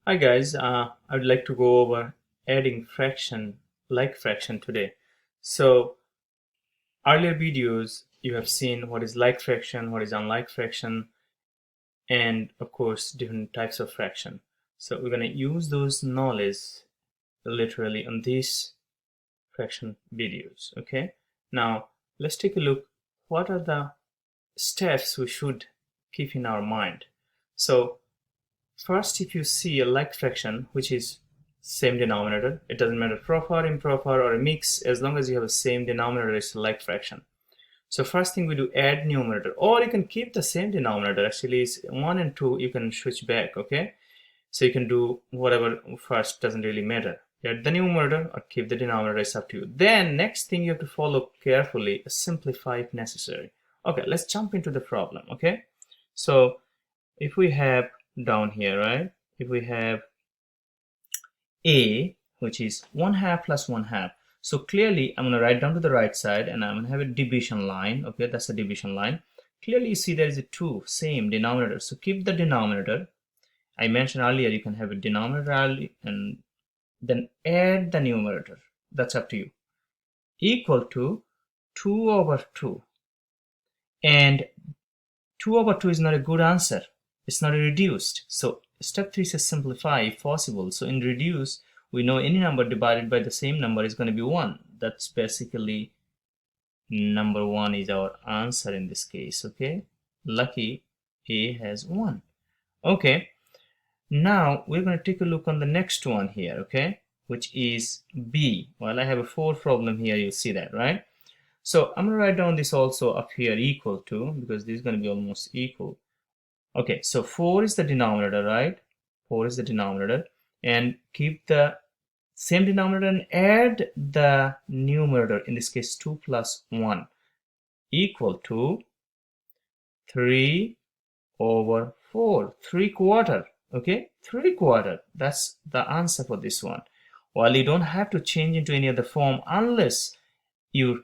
Hi guys, I would like to go over adding fraction, like fraction today. So earlier videos you have seen what is like fraction, what is unlike fraction, and of course different types of fraction. So we're going to use those knowledge literally on these fraction videos. Okay, now let's take a look what are the steps we should keep in our mind. So first, if you see a like fraction, which is same denominator, it doesn't matter proper, improper, or a mix, as long as you have the same denominator, it's a like fraction. So first thing we do, add numerator, or you can keep the same denominator. Actually, it's 1 and 2, you can switch back, okay? So you can do whatever first, doesn't really matter. Add the numerator or keep the denominator, it's up to you. Then next thing you have to follow carefully, simplify if necessary. Okay, let's jump into the problem, okay? So if we have down here, right? If we have a, which is 1/2 plus 1/2. So clearly, I'm going to write down to the right side and I'm going to have a division line. Okay, that's a division line. Clearly, you see there is a 2, same denominator. So keep the denominator. I mentioned earlier you can have a denominator and then add the numerator. That's up to you. Equal to 2 over 2. And 2 over 2 is not a good answer. It's not reduced. So step 3 says simplify if possible. So in reduce, we know any number divided by the same number is going to be 1. That's basically number 1 is our answer in this case. Okay, lucky A has 1. Okay, now we're going to take a look on the next one here. Okay, which is B. Well, I have a 4 problem here. You see that, right? So I'm going to write down this also up here equal to, because this is going to be almost equal. Okay, so 4 is the denominator, right? 4 is the denominator, and keep the same denominator and add the numerator, in this case 2 plus 1, equal to 3 over 4, 3/4. Okay, 3/4. That's the answer for this one. Well, you don't have to change into any other form unless your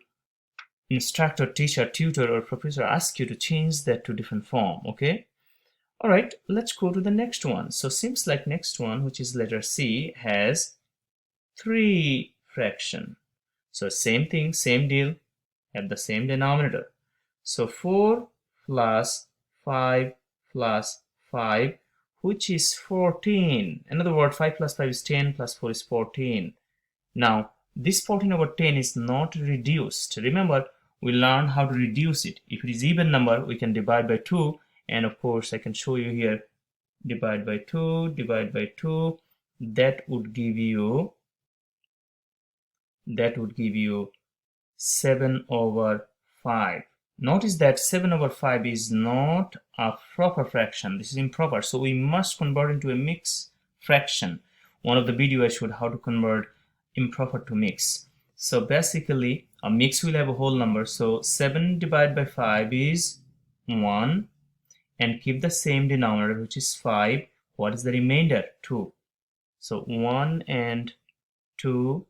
instructor, teacher, tutor, or professor asks you to change that to different form. Okay. All right, let's go to the next one. So seems like next one, which is letter C, has 3 fraction. So same thing, same deal, have the same denominator. So 4 plus 5 plus 5, which is 14. In other words, 5 plus 5 is 10 plus 4 is 14. Now, this 14 over 10 is not reduced. Remember, we learned how to reduce it. If it is even number, we can divide by 2. And of course, I can show you here, divide by 2, divide by 2. That would give you 7 over 5. Notice that 7 over 5 is not a proper fraction. This is improper. So we must convert into a mixed fraction. One of the videos I showed how to convert improper to mix. So basically, a mix will have a whole number. So 7 divided by 5 is 1. And keep the same denominator, which is 5. What is the remainder? 2. So 1 and 2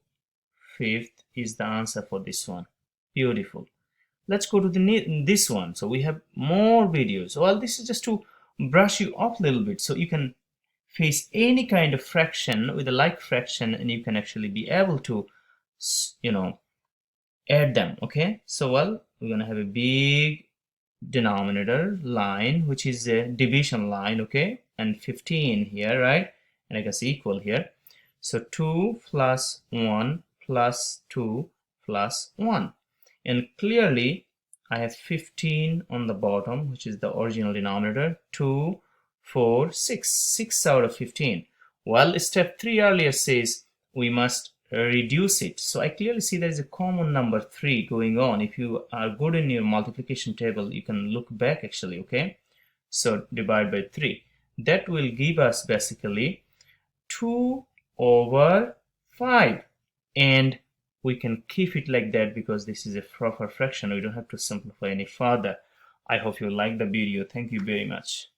fifth is the answer for this one. Beautiful. Let's go to this one. So we have more videos. Well, this is just to brush you up a little bit so you can face any kind of fraction with a like fraction and you can actually be able to, add them. Okay, so well, we're going to have a big denominator line, which is a division line. Okay, and 15 here, right? And I guess equal here. So 2 plus 1 plus 2 plus 1. And clearly, I have 15 on the bottom, which is the original denominator. 2, 4, 6. 6 out of 15. Well, step 3 earlier says we must reduce it. So I clearly see there is a common number 3 going on. If you are good in your multiplication table, you can look back actually, okay? So divide by 3. That will give us basically 2 over 5. And we can keep it like that because this is a proper fraction. We don't have to simplify any further. I hope you like the video. Thank you very much.